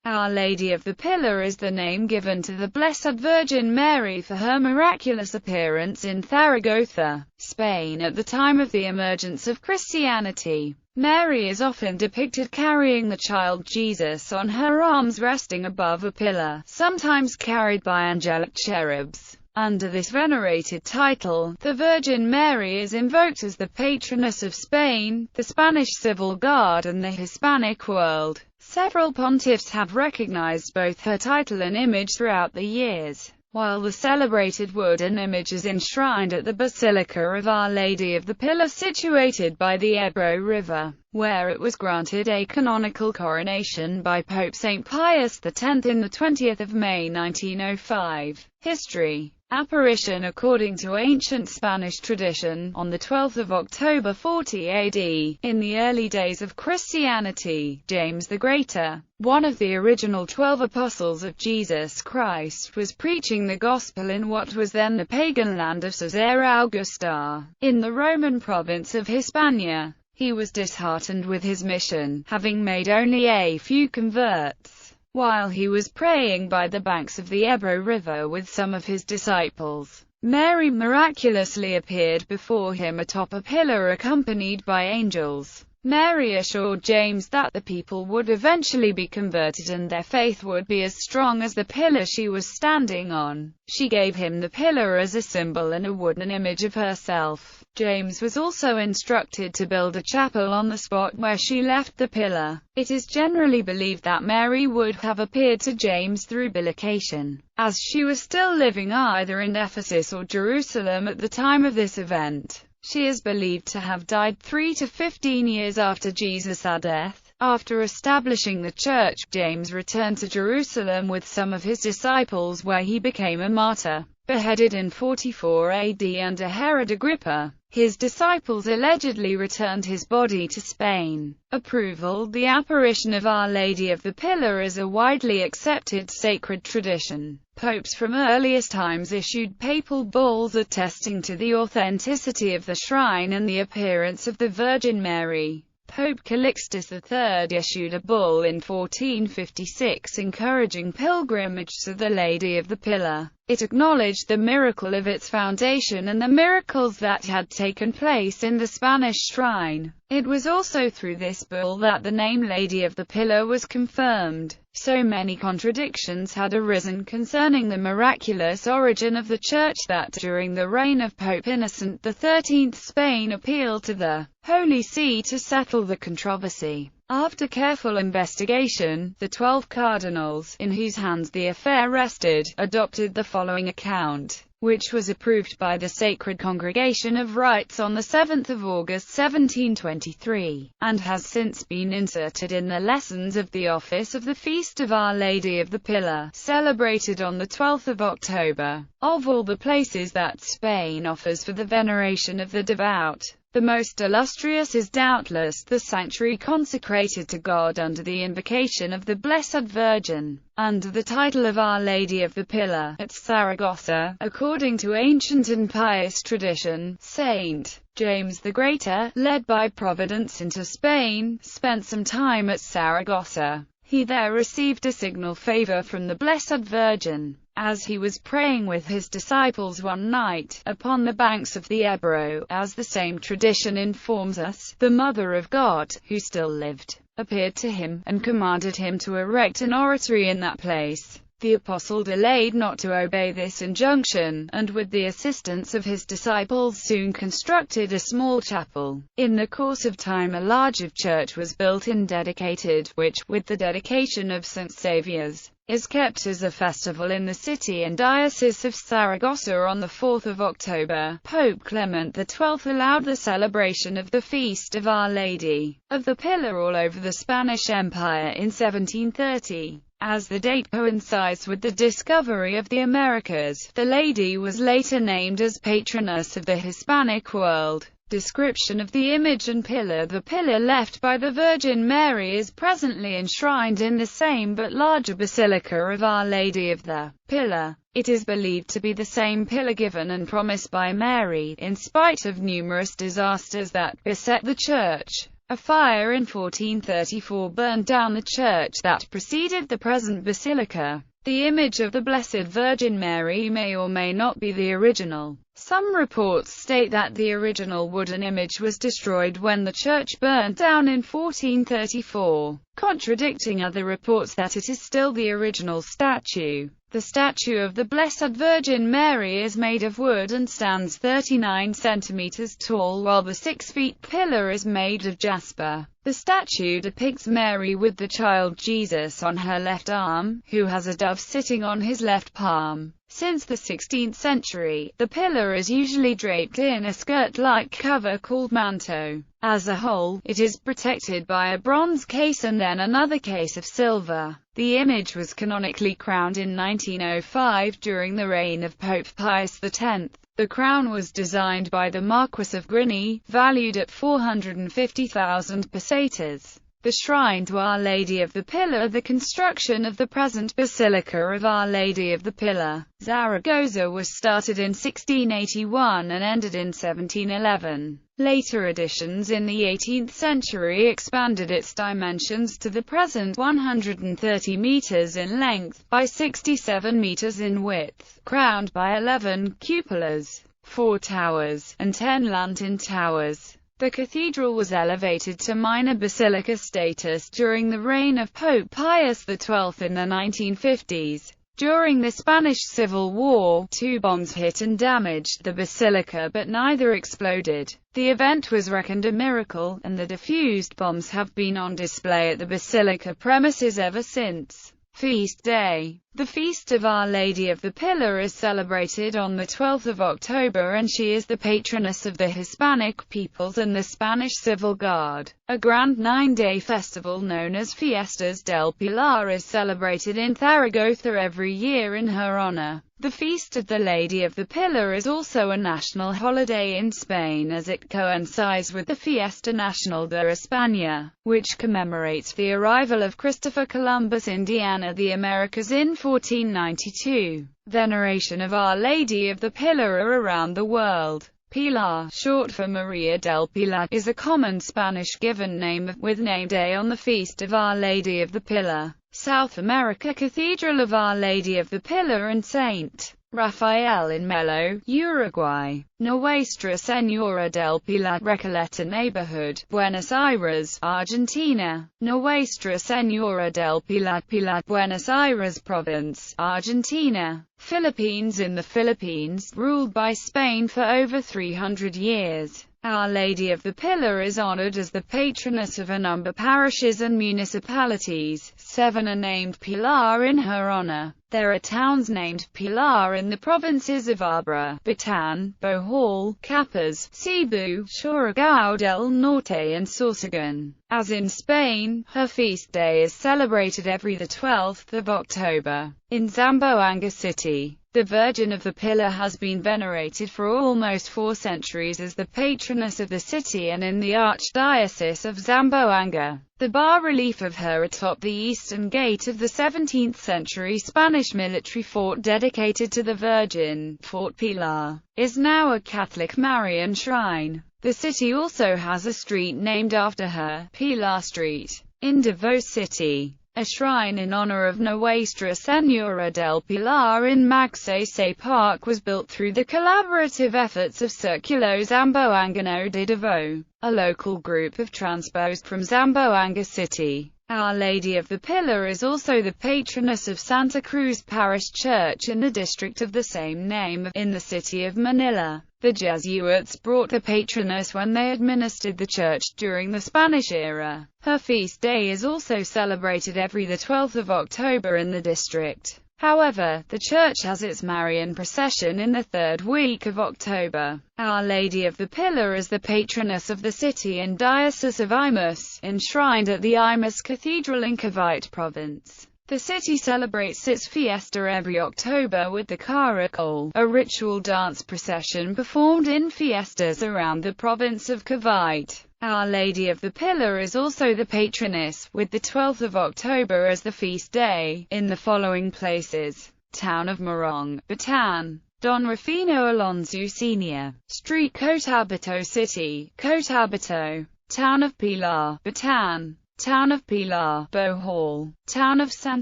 Our Lady of the Pillar is the name given to the Blessed Virgin Mary for her miraculous appearance in Zaragoza, Spain at the time of the emergence of Christianity. Mary is often depicted carrying the child Jesus on her arms resting above a pillar, sometimes carried by angelic cherubs. Under this venerated title, the Virgin Mary is invoked as the patroness of Spain, the Spanish civil guard and the Hispanic world. Several pontiffs have recognized both her title and image throughout the years. While the celebrated wooden image is enshrined at the Basilica of Our Lady of the Pillar situated by the Ebro River, where it was granted a canonical coronation by Pope St. Pius X on the 20th of May 1905. History. Apparition. According to ancient Spanish tradition, on the 12th of October 40 AD, in the early days of Christianity, James the Greater, one of the original 12 apostles of Jesus Christ, was preaching the gospel in what was then the pagan land of Caesarea Augusta, in the Roman province of Hispania. He was disheartened with his mission, having made only a few converts. While he was praying by the banks of the Ebro River with some of his disciples, Mary miraculously appeared before him atop a pillar accompanied by angels. Mary assured James that the people would eventually be converted and their faith would be as strong as the pillar she was standing on. She gave him the pillar as a symbol and a wooden image of herself. James was also instructed to build a chapel on the spot where she left the pillar. It is generally believed that Mary would have appeared to James through bilocation, as she was still living either in Ephesus or Jerusalem at the time of this event. She is believed to have died 3 to 15 years after Jesus' death. After establishing the church, James returned to Jerusalem with some of his disciples where he became a martyr. Beheaded in 44 AD under Herod Agrippa, his disciples allegedly returned his body to Spain. Approval. The apparition of Our Lady of the Pillar is a widely accepted sacred tradition. Popes from earliest times issued papal bulls attesting to the authenticity of the shrine and the appearance of the Virgin Mary. Pope Calixtus III issued a bull in 1456 encouraging pilgrimage to the Lady of the Pillar. It acknowledged the miracle of its foundation and the miracles that had taken place in the Spanish shrine. It was also through this bull that the name Lady of the Pillar was confirmed. So many contradictions had arisen concerning the miraculous origin of the Church that during the reign of Pope Innocent XIII, Spain appealed to the Holy See to settle the controversy. After careful investigation, the 12 cardinals, in whose hands the affair rested, adopted the following account, which was approved by the Sacred Congregation of Rites on 7 August 1723, and has since been inserted in the lessons of the office of the Feast of Our Lady of the Pillar, celebrated on 12 October. Of all the places that Spain offers for the veneration of the devout, the most illustrious is doubtless the sanctuary consecrated to God under the invocation of the Blessed Virgin, under the title of Our Lady of the Pillar, at Saragossa. According to ancient and pious tradition, St. James the Greater, led by Providence into Spain, spent some time at Saragossa. He there received a signal favor from the Blessed Virgin, as he was praying with his disciples one night, upon the banks of the Ebro. As the same tradition informs us, the Mother of God, who still lived, appeared to him, and commanded him to erect an oratory in that place. The apostle delayed not to obey this injunction, and with the assistance of his disciples soon constructed a small chapel. In the course of time a larger church was built and dedicated, which, with the dedication of St. Saviour's, is kept as a festival in the city and diocese of Saragossa on 4 October. Pope Clement XII allowed the celebration of the Feast of Our Lady of the Pillar all over the Spanish Empire in 1730. As the date coincides with the discovery of the Americas, the lady was later named as Patroness of the Hispanic world. Description of the image and pillar. The pillar left by the Virgin Mary is presently enshrined in the same but larger Basilica of Our Lady of the Pillar. It is believed to be the same pillar given and promised by Mary, in spite of numerous disasters that beset the church. A fire in 1434 burned down the church that preceded the present basilica. The image of the Blessed Virgin Mary may or may not be the original. Some reports state that the original wooden image was destroyed when the church burnt down in 1434, contradicting other reports that it is still the original statue. The statue of the Blessed Virgin Mary is made of wood and stands 39 centimeters tall, while the 6-foot pillar is made of jasper. The statue depicts Mary with the child Jesus on her left arm, who has a dove sitting on his left palm. Since the 16th century, the pillar is usually draped in a skirt-like cover called manto. As a whole, it is protected by a bronze case and then another case of silver. The image was canonically crowned in 1905 during the reign of Pope Pius X. The crown was designed by the Marquis of Grini, valued at 450,000 pesetas. The shrine to Our Lady of the Pillar. The construction of the present Basilica of Our Lady of the Pillar, Zaragoza, was started in 1681 and ended in 1711. Later additions in the 18th century expanded its dimensions to the present 130 meters in length by 67 meters in width, crowned by 11 cupolas, 4 towers, and 10 lantern towers. The cathedral was elevated to minor basilica status during the reign of Pope Pius XII in the 1950s. During the Spanish Civil War, 2 bombs hit and damaged the basilica, but neither exploded. The event was reckoned a miracle, and the defused bombs have been on display at the basilica premises ever since. Feast Day. The Feast of Our Lady of the Pillar is celebrated on the 12th of October, and she is the patroness of the Hispanic peoples and the Spanish Civil Guard. A grand 9-day festival known as Fiestas del Pilar is celebrated in Zaragoza every year in her honor. The Feast of the Lady of the Pillar is also a national holiday in Spain, as it coincides with the Fiesta Nacional de España, which commemorates the arrival of Christopher Columbus Indiana the Americas in 1492. Veneration of Our Lady of the Pillar around the world. Pilar, short for Maria del Pilar, is a common Spanish given name, with name day on the Feast of Our Lady of the Pillar. South America. Cathedral of Our Lady of the Pillar and St. Raphael in Melo, Uruguay. Nuestra Señora del Pilar, Recoleta neighborhood, Buenos Aires, Argentina. Nuestra Señora del Pilar, Pilar, Buenos Aires province, Argentina. Philippines. In the Philippines, ruled by Spain for over 300 years, Our Lady of the Pillar is honored as the patroness of a number of parishes and municipalities. 7 are named Pilar in her honor. There are towns named Pilar in the provinces of Abra, Batan, Bohol, Capas, Cebu, Surigao del Norte and Sorsogon. As in Spain, her feast day is celebrated every 12th of October. In Zamboanga City, the Virgin of the Pillar has been venerated for almost 4 centuries as the patroness of the city, and in the Archdiocese of Zamboanga, the bas-relief of her atop the eastern gate of the 17th century Spanish military fort dedicated to the Virgin, Fort Pilar, is now a Catholic Marian shrine. The city also has a street named after her, Pilar Street. In Davao City, a shrine in honor of Nuestra Señora del Pilar in Magsaysay Park was built through the collaborative efforts of Círculo Zamboangano de Davao, a local group of transposed from Zamboanga City. Our Lady of the Pillar is also the patroness of Santa Cruz Parish Church in the district of the same name, in the city of Manila. The Jesuits brought the patroness when they administered the church during the Spanish era. Her feast day is also celebrated every 12th of October in the district. However, the church has its Marian procession in the 3rd week of October. Our Lady of the Pillar is the patroness of the city and Diocese of Imus, enshrined at the Imus Cathedral in Cavite Province. The city celebrates its fiesta every October with the Caracol, a ritual dance procession performed in fiestas around the province of Cavite. Our Lady of the Pillar is also the patroness, with the 12th of October as the feast day, in the following places: Town of Morong, Batan, Don Rufino Alonso Sr. Street, Cotabato City, Cotabato, Town of Pilar, Bataan. Town of Pilar, Bohol. Town of San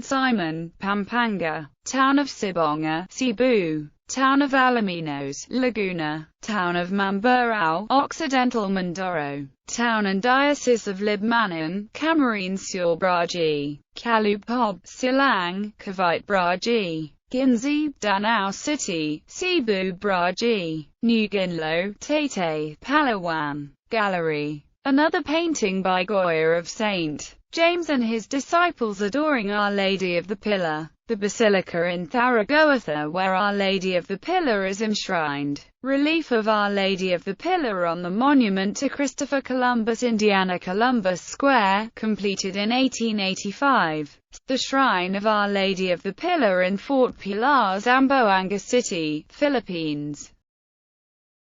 Simon, Pampanga. Town of Sibonga, Cebu. Town of Alaminos, Laguna. Town of Mamburao, Occidental Mindoro. Town and Diocese of Libmanan, Camarines sur Braji. Kalupob, Silang, Cavite Braji. Ginza, Danao City, Cebu Braji. New Ginlo, Taytay, Palawan. Gallery. Another painting by Goya of St. James and his disciples adoring Our Lady of the Pillar. The Basilica in Zaragoza where Our Lady of the Pillar is enshrined. Relief of Our Lady of the Pillar on the monument to Christopher Columbus, Indiana, Columbus Square, completed in 1885. The Shrine of Our Lady of the Pillar in Fort Pilar, Zamboanga City, Philippines.